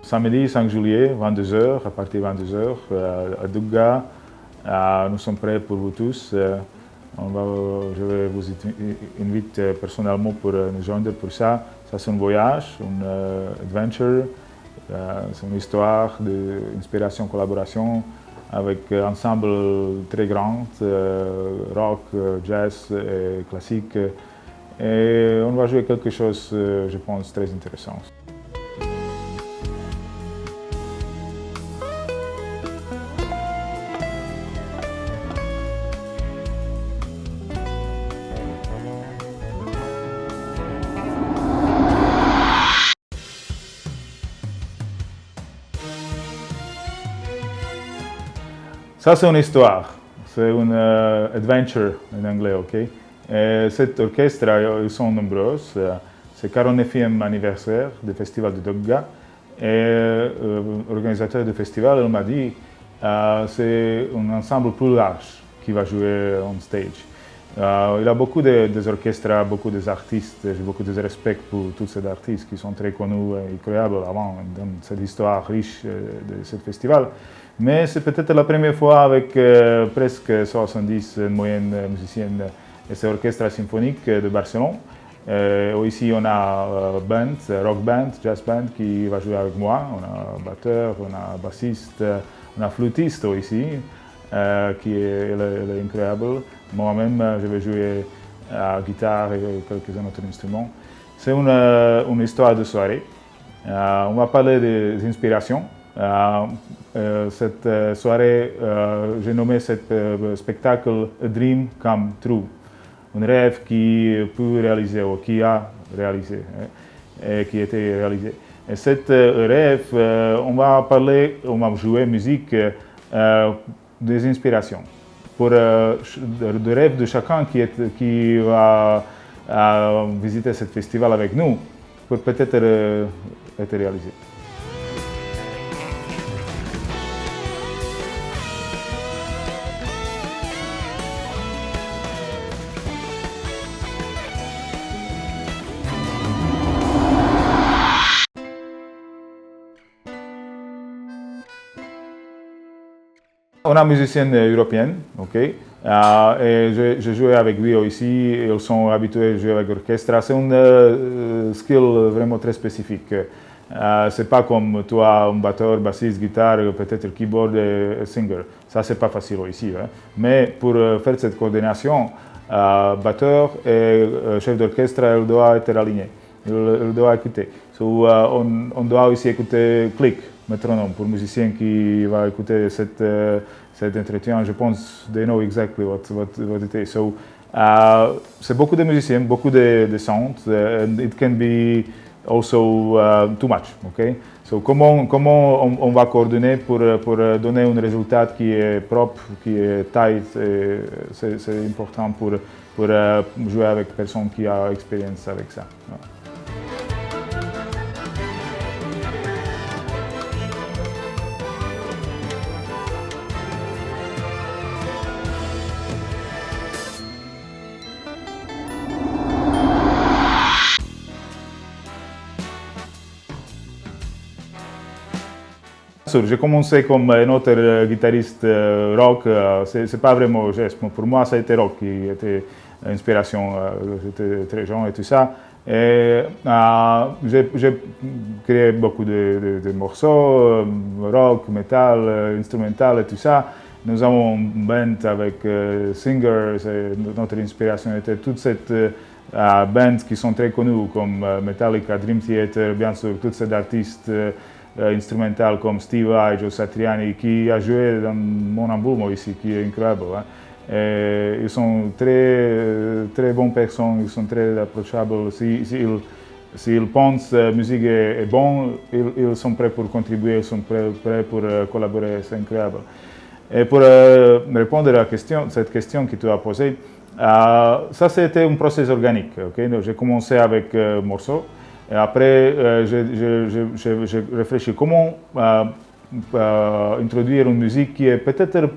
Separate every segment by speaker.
Speaker 1: Samedi 5 juillet, 22 heures, à partir de 22 heures, à Dugga. Nous sommes prêts pour vous tous. Je vais vous inviter personnellement pour nous joindre pour ça. Ça, c'est un voyage, une adventure. C'est une histoire d'inspiration, collaboration avec un ensemble très grand, rock, jazz et classique. Et on va jouer quelque chose, je pense, très intéressant. Ça, c'est une histoire, c'est une adventure en anglais, ok? Et cet orchestre, ils sont nombreux, c'est le 49e anniversaire du festival de Dugga. Et l'organisateur du festival m'a dit c'est un ensemble plus large qui va jouer on stage. Il y a beaucoup d'orchestres, beaucoup d'artistes, j'ai beaucoup de respect pour tous ces artistes qui sont très connus et incroyables avant dans cette histoire riche de ce festival. Mais c'est peut-être la première fois avec presque 70 moyennes musiciennes et cet orchestre symphonique de Barcelone. Ici, on a rock band, jazz band qui va jouer avec moi. On a batteur, on a bassiste, on a flûtiste ici, qui est incroyable. Moi-même, je vais jouer à guitare et quelques autres instruments. C'est une histoire de soirée. On va parler des inspirations. Cette soirée, j'ai nommé ce spectacle A Dream Come True. Un rêve qui peut réaliser ou qui a réalisé, et qui a été réalisé. Et cet rêve, on va jouer musique des inspirations pour le rêve de chacun qui va visiter ce festival avec nous pour peut-être être réalisé. On a une musicienne européenne, ok, et je joué avec lui ici. Ils sont habitués à jouer avec l'orchestre. C'est un skill vraiment très spécifique. C'est pas comme toi, un batteur, bassiste, guitare, peut-être keyboard et singer. Ça, c'est pas facile ici. Hein. Mais pour faire cette coordination, batteur et chef d'orchestre, il doit être aligné. Il doit écouter. So, on doit aussi écouter clic, métronome, pour musicien qui va écouter cet entretien. Je pense they know exactly what it is. So, c'est beaucoup de musiciens, beaucoup de sounds, and it can be also too much. Okay? So, comment on va coordonner pour donner un résultat qui est propre, qui est tight. C'est important pour jouer avec personne qui a expérience avec ça. Ouais. J'ai commencé comme un autre guitariste rock, c'est pas vraiment geste. Pour moi, ça a été rock qui était l'inspiration. J'étais très jeune et tout ça. Et j'ai créé beaucoup de morceaux, rock, metal, instrumental et tout ça. Nous avons une band avec singers et notre inspiration était toute cette bands qui sont très connus comme Metallica, Dream Theater, bien sûr, tous ces artistes instrumental comme Steve Vai, Joe Satriani, qui a joué dans mon album ici, qui est incroyable. Hein. Et ils sont très bonnes personnes, ils sont très approchables. S'ils pensent que la musique est bonne, ils sont prêts pour contribuer, ils sont prêts pour collaborer, c'est incroyable. Et pour répondre à cette question que tu as posée, ça c'était un processus organique. Okay? J'ai commencé avec morceaux. Et après, j'ai réfléchi comment introduire une musique qui est peut-être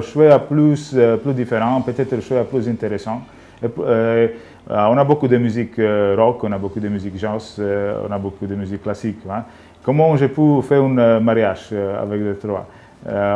Speaker 1: choix plus différent, peut-être choix plus intéressant. On a beaucoup de musique rock, on a beaucoup de musique jazz, on a beaucoup de musique classique. Hein. comment j'ai pu faire un mariage avec les trois,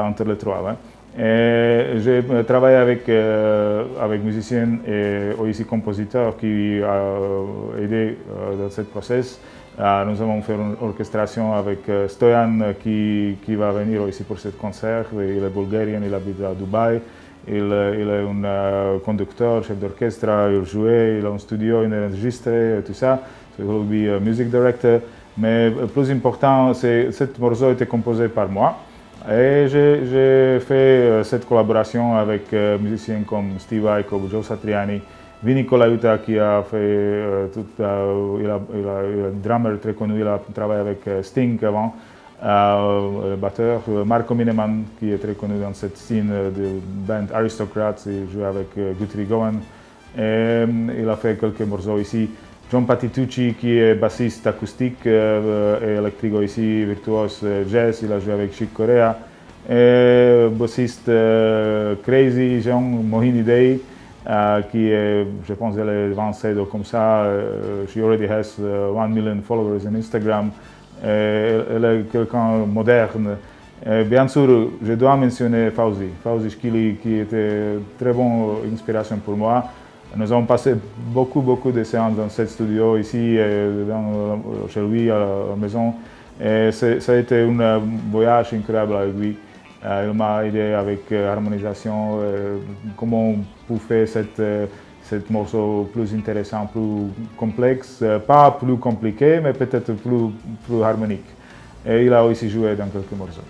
Speaker 1: entre les trois. Ouais. Et j'ai travaillé avec musiciens et aussi compositeurs qui ont aidé dans ce process. Nous avons fait une orchestration avec Stoyan qui va venir aussi pour ce concert. Il est bulgarien, il habite à Dubaï. Il est un conducteur, chef d'orchestre, il joue, il a un studio, il enregistre, tout ça. Il est music director. Mais le plus important, c'est que cette morceau a été composé par moi. Et j'ai fait cette collaboration avec musiciens comme Steve Aiko, Joe Satriani, Vinny Colaiuta qui a fait il est un drummer très connu, il a travaillé avec Sting avant, le batteur, Marco Mineman qui est très connu dans cette scène de band Aristocrats, il joue avec Guthrie Gowan, et il a fait quelques morceaux ici. John Patitucci qui est bassiste acoustique et électrique ici, virtuose jazz, il a joué avec Chick Corea. Et bassiste Crazy, Jean Mohini Day, qui est, je pense, elle est avancée comme ça. She already has 1 million followers on Instagram. Elle est quelqu'un moderne. Et bien sûr, je dois mentionner Fauzi Shkili, qui était très bonne inspiration pour moi. Nous avons passé beaucoup de séances dans ce studio ici, chez lui, à la maison. Et ça a été un voyage incroyable avec lui. Il m'a aidé avec l'harmonisation, comment on peut faire cet morceau plus intéressant, plus complexe, pas plus compliqué, mais peut-être plus harmonique. Et il a aussi joué dans quelques morceaux.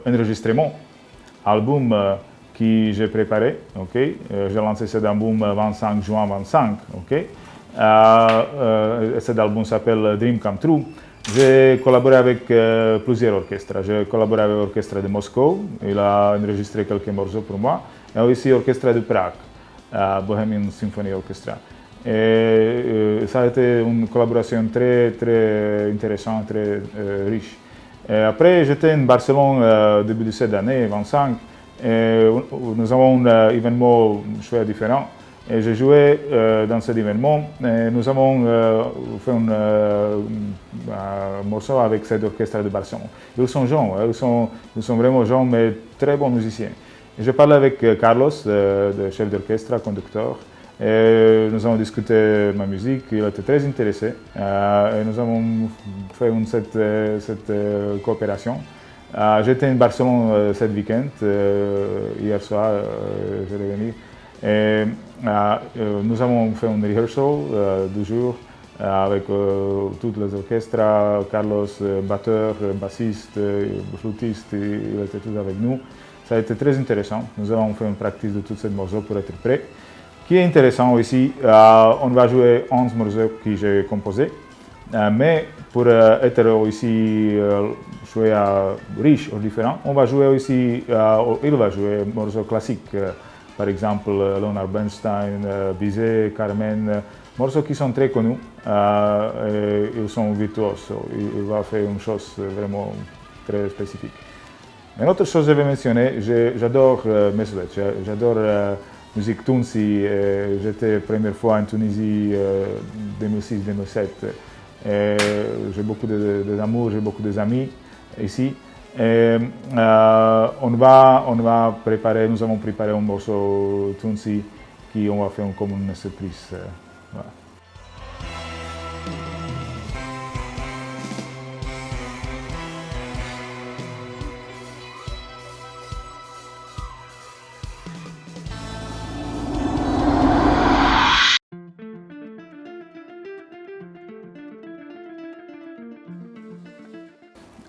Speaker 1: Enregistrement, album que j'ai préparé, ok? J'ai lancé cet album 25 juin 25, ok? Cet album s'appelle Dream Come True. J'ai collaboré avec plusieurs orchestres. J'ai collaboré avec l'orchestre de Moscou, il a enregistré quelques morceaux pour moi, et aussi l'orchestre de Prague, Bohemian Symphony Orchestra. Et ça a été une collaboration très intéressante, très riche. Et après, j'étais en Barcelone début de cette année, 25, et nous avons un événement chouette différent. Et j'ai joué dans cet événement et nous avons fait un morceau avec cet orchestre de Barcelone. Ils sont jeunes, ils sont vraiment jeunes, mais très bons musiciens. Et j'ai parlé avec Carlos, le chef d'orchestre, conducteur. Et nous avons discuté ma musique, il était très intéressé et nous avons fait cette coopération. J'étais en Barcelone cet week-end, hier soir, je vais venir. Et nous avons fait un rehearsal 2 jours avec tous les orchestres, Carlos, batteur, bassiste, flûtiste, il était tout avec nous. Ça a été très intéressant. Nous avons fait une pratique de tous ces morceaux pour être prêts. Ce qui est intéressant aussi, on va jouer 11 morceaux que j'ai composés, mais pour être aussi jouer riche ou différent, on va jouer aussi, il va jouer morceaux classiques, par exemple Leonard Bernstein, Bizet, Carmen, morceaux qui sont très connus, ils sont virtuoses, il va faire une chose vraiment très spécifique. Une autre chose que je vais mentionner, j'adore Meslet, j'adore musique Tunsi. J'étais la première fois en Tunisie 2006-2007. J'ai beaucoup d'amour, j'ai beaucoup d'amis ici. Et, nous avons préparé un morceau Tunsi qu'on va faire comme une surprise. Voilà.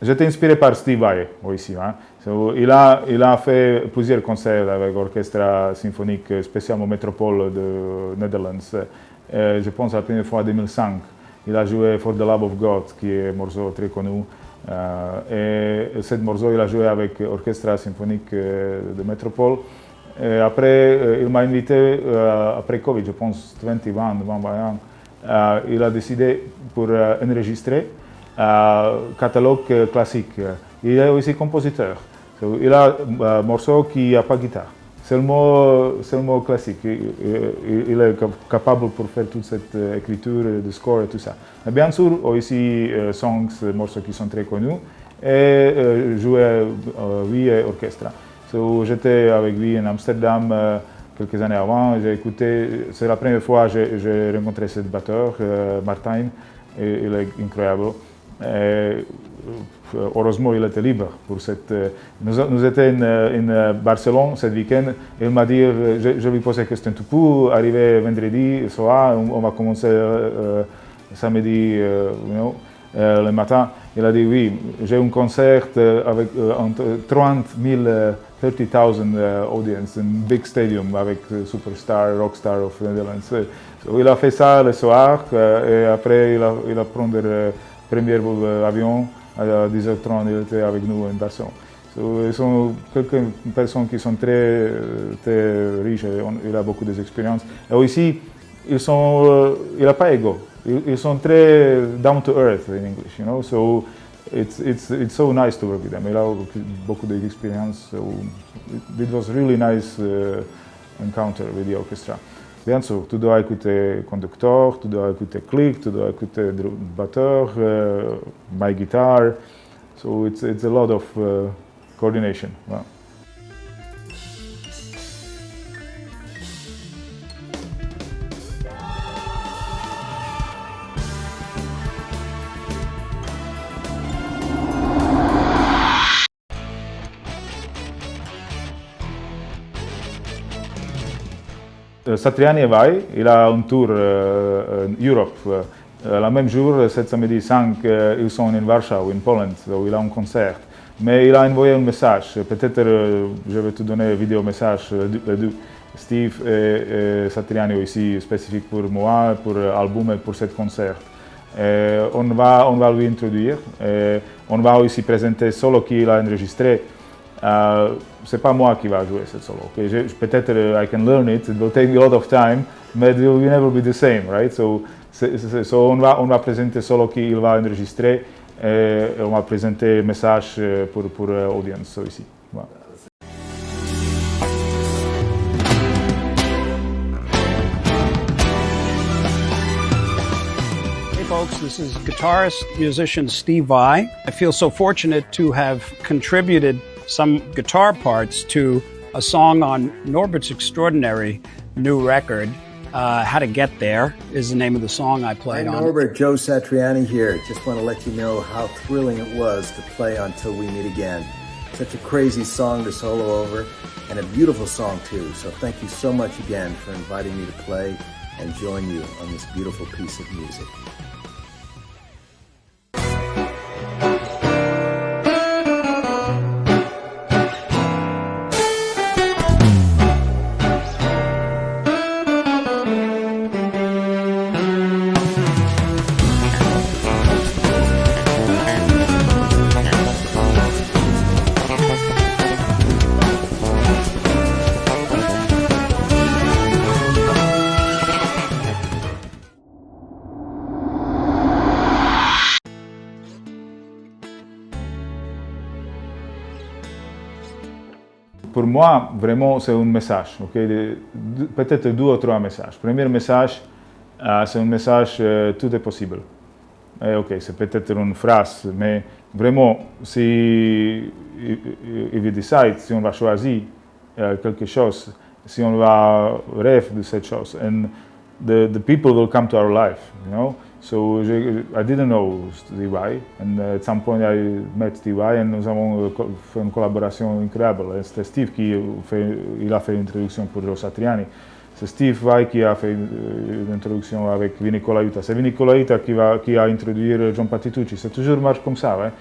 Speaker 1: J'étais inspiré par Steve Vai aussi. Hein. Il a fait plusieurs concerts avec l'orchestre symphonique, spécialement Métropole de Netherlands. Je pense à la première fois en 2005. Il a joué For the Love of God, qui est un morceau très connu. Et ce morceau, il a joué avec l'orchestre symphonique de Métropole. Et après, il m'a invité, après Covid, je pense 2020, il a décidé pour enregistrer catalogue classique. Il est aussi compositeur. Il a un morceau qui n'a pas de guitare. Seulement classique. Il est capable pour faire toute cette écriture de score et tout ça. Mais bien sûr, aussi songs, morceaux qui sont très connus, et jouer lui et orchestre. J'étais avec lui en Amsterdam quelques années avant. J'ai écouté, c'est la première fois que j'ai rencontré ce batteur, Martin, et il est incroyable. Et, heureusement, il était libre pour cette. Nous étions en Barcelone ce week-end. Il m'a dit, je lui posais la question, tu peux arriver vendredi soir, on va commencer samedi le matin. Il a dit oui, j'ai un concert avec entre 30 000, 30,000 audience, un big stadium avec superstar, rockstar of Netherlands. Il a fait ça le soir et après il a pris le premier avion. À 10h30, il était avec nous en Barcelone. Ils sont quelques personnes qui sont très riches, il a beaucoup d'expérience. Et aussi, il n'a pas ego. Ils sont très down to earth in English, you know. So it's so nice to work with them. Il a beaucoup d'expérience. So it was really nice encounter with the orchestra. Bien sûr, tu dois écouter conducteur, tu dois écouter click, tu dois écouter batteur, my guitar. So it's a lot of coordination. Wow. Satriani et Vai, il a un tour en Europe. Le même jour, cet samedi 5, ils sont en Warsaw, en Pologne, où il a un concert. Mais il a envoyé un message. Peut-être je vais te donner un vidéo message. Steve et Satriani aussi spécifique pour moi, pour l'album et pour ce concert. On va lui introduire. On va aussi présenter solo qu'il a enregistré. C'est pas moi qui va jouer cette solo. Okay? Peut-être I can learn it. It will take a lot of time, but it will never be the same, right? So on va présenter solo qu'il va enregistrer et on va présenter un message pour l'audience ici. Voilà.
Speaker 2: Hey folks, this is guitarist, musician Steve Vai. I feel so fortunate to have contributed some guitar parts to a song on Norbert's extraordinary new record. How to Get There is the name of the song I played on.
Speaker 3: Hi Norbert, Joe Satriani here. Just want to let you know how thrilling it was to play Until We Meet Again. Such a crazy song to solo over, and a beautiful song too. So thank you so much again for inviting me to play and join you on this beautiful piece of music.
Speaker 1: Pour moi, vraiment, c'est un message. Okay? Peut-être deux ou trois messages. Premier message, c'est un message tout est possible. Ok, c'est peut-être une phrase, mais vraiment, si we decide, si on va choisir quelque chose, si on va rêver de cette chose, and the people will come to our life, you know. So I didn't know Steve Vai, and at some point I met Steve Vai, et nous avons fait une collaboration incroyable. C'était Steve qui a fait l'introduction pour Joe Satriani. C'est Steve Vai qui a fait l'introduction avec Vinny Colaiuta. C'est Vinny Colaiuta qui a introduit John Patitucci. C'est toujours marche comme ça. Ouais.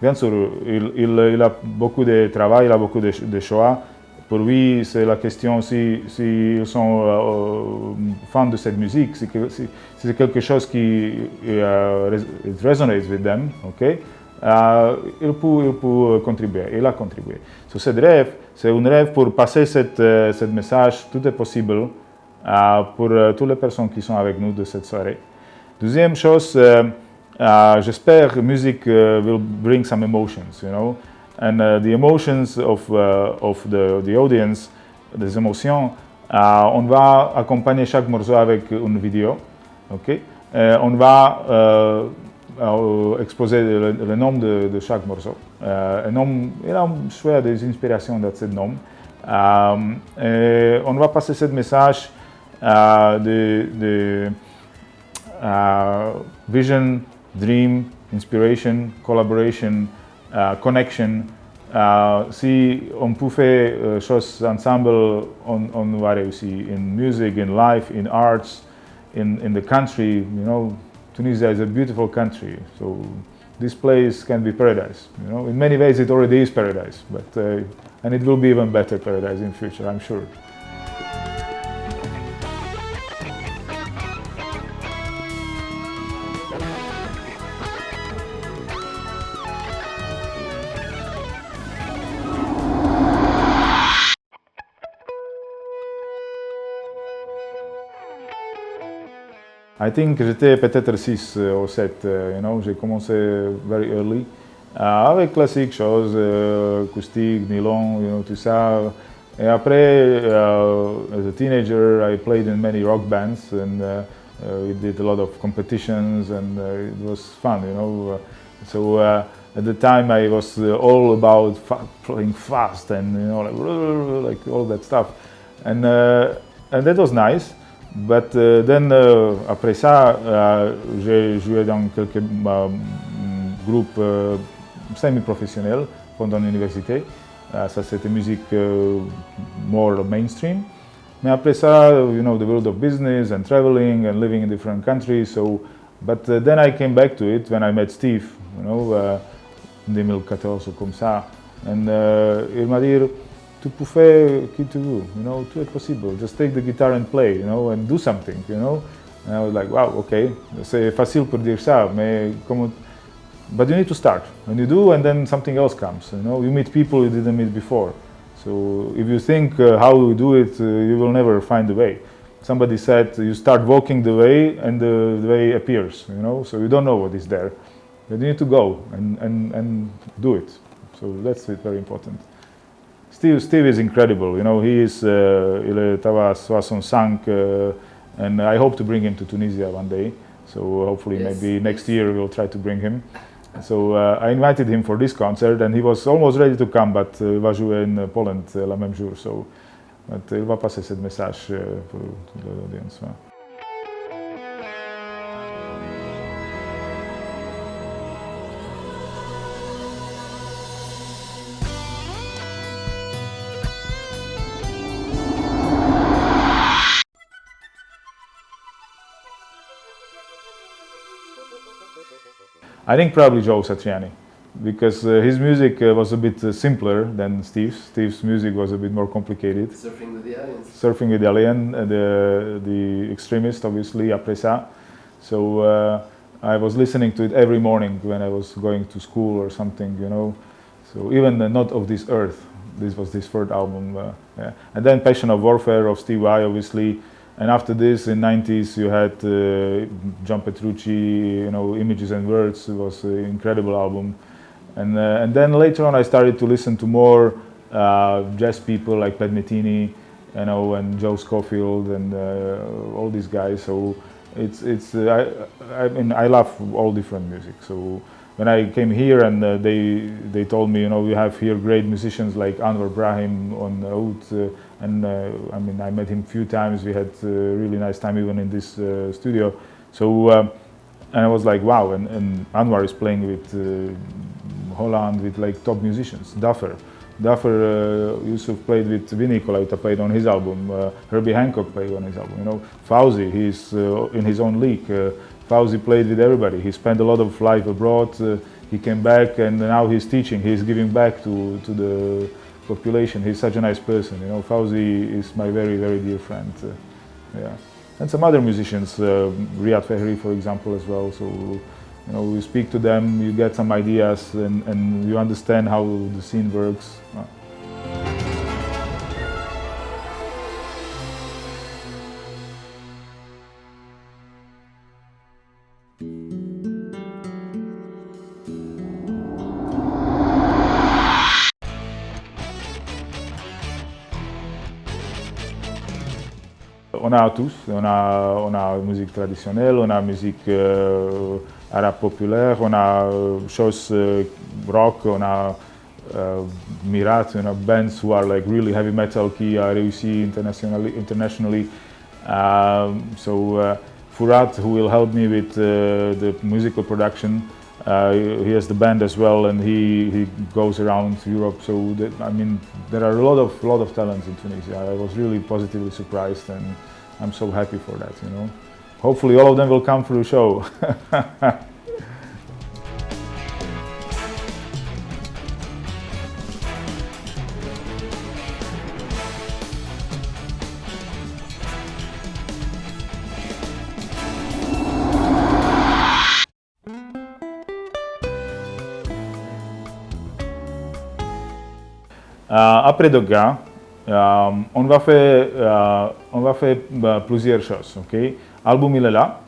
Speaker 1: Bien sûr, il a beaucoup de travail, il a beaucoup de choix. Pour lui, c'est la question si ils sont fans de cette musique, si c'est quelque chose qui résonne avec them, okay? Il peut contribuer, il a contribué. So, ce rêve, c'est un rêve pour passer ce message, tout est possible pour toutes les personnes qui sont avec nous de cette soirée. Deuxième chose, j'espère music will bring some emotions, you know, and the emotions of the audience, des émotions, on va accompagner chaque morceau avec une vidéo, ok? On va exposer le nom de chaque morceau. Un nom, il a choisi des inspirations de ce nom. Et on va passer ce message de vision, dream, inspiration, collaboration, connection. Si on peut faire choses ensemble, on va réussir in music, in life, in arts, in the country. You know, Tunisia is a beautiful country, so this place can be paradise. You know, in many ways it already is paradise, but and it will be even better paradise in future, I'm sure. I think j'étais peut-être 6 ou 7, you know, j'ai commencé very early, avec classiques choses, acoustique, nylon, you know, tout ça. Et après, as a teenager, I played in many rock bands and we did a lot of competitions and it was fun, you know. So at the time I was all about playing fast and, you know, like all that stuff. And that was nice. But then, après ça, j'ai joué dans quelques groupes semi-professionnels pendant l'université. Ça, c'était musique more mainstream. Mais après ça, you know, the world of business and traveling and living in different countries. So, but then I came back to it when I met Steve, you know, en 2014 ou comme ça. And il m'a dit, tu peux faire qui tu veux, you know, tout est possible. Just take the guitar and play, you know, and do something, you know. And I was like, wow, okay, c'est facile pour dire ça, mais comment? But you need to start. When you do, and then something else comes. You know, you meet people you didn't meet before. So if you think how you do it, you will never find the way. Somebody said you start walking the way, and the way appears. You know, so you don't know what is there. But you need to go and do it. So that's it, very important. Steve is incredible, you know, il estava à 65 and I hope to bring him to Tunisia one day. So hopefully maybe next year we'll try to bring him. So I invited him for this concert and he was almost ready to come, but il va jouer in Poland la même jour. So but il va passer ce message pour l'audience. I think probably Joe Satriani, because his music was a bit simpler than Steve's. Steve's music was a bit more complicated.
Speaker 3: Surfing with the Aliens.
Speaker 1: Surfing with the Alien, the Extremist, obviously, après ça. So I was listening to it every morning when I was going to school or something, you know. So even Not of This Earth, this was his third album. Yeah. And then Passion of Warfare of Steve Vai, obviously. And after this, in 90s, you had John Petrucci, you know, Images and Words. It was an incredible album. And then later on, I started to listen to more jazz people like Pat Metheny, you know, and Joe Scofield and all these guys. So I mean, I love all different music. So when I came here and they told me, you know, we have here great musicians like Anwar Brahim on oud. And I mean, I met him a few times. We had a really nice time even in this studio. So, and I was like, wow. And Anwar is playing with Holland with like top musicians. Duffer Yusuf played with Vinny Colaiuta, played on his album. Herbie Hancock played on his album. You know, Fauzi, he's in his own league. Fauzi played with everybody. He spent a lot of life abroad. He came back and now he's teaching. He's giving back to the population. He's such a nice person, you know. Fauzi is my very, very dear friend. Yeah, and some other musicians, Riyad Fehri, for example, as well. So, you know, you speak to them, you get some ideas, and you understand how the scene works. On a tous, on a musique traditionnelle, on a musique arabe populaire, on a choses rock, on a Mirat, on a bands who are like really heavy metal qui a réussi internationally. So Furat, who will help me with the musical production, he has the band as well, and he goes around Europe. So I mean, there are a lot of talents in Tunisia. I was really positively surprised, and I'm so happy for that. You know, hopefully all of them will come for the show. Après Doga, on va faire plusieurs choses. Okay? L'album il est là.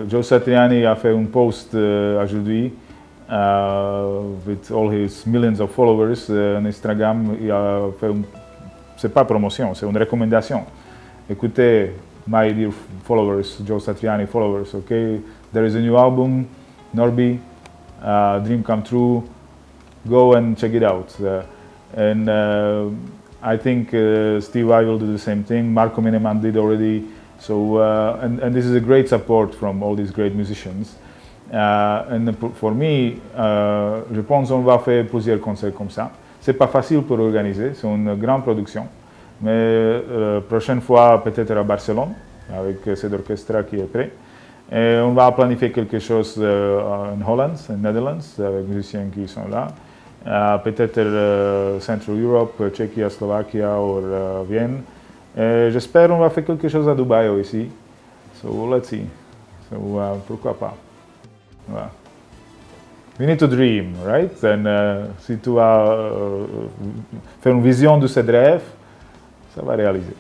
Speaker 1: Joe Satriani a fait un post aujourd'hui with all his millions of followers on Instagram. Il a fait c'est pas promotion, c'est une recommandation. Écoutez, my dear followers, Joe Satriani followers. Okay? There is a new album, Norby, Dream Come True. Go and check it out. And I think Steve Vai will do the same thing. Marco Mineman did already. So and this is a great support from all these great musicians. And for me, je pense qu'on va faire plusieurs concerts comme ça. C'est pas facile pour organiser, c'est une grande production. Mais prochaine fois peut-être à Barcelone avec cet orchestre qui est prêt. Et on va planifier quelque chose en Hollande, en Netherlands, avec des musiciens qui sont là. Peut-être Central Europe, Tchéquie, Slovaquia ou Vienne. J'espère qu'on va faire quelque chose à Dubaï aussi. So let's see. So pourquoi pas. Voilà. We need to dream, right? And si tu vas faire une vision de ce rêve, ça va réaliser.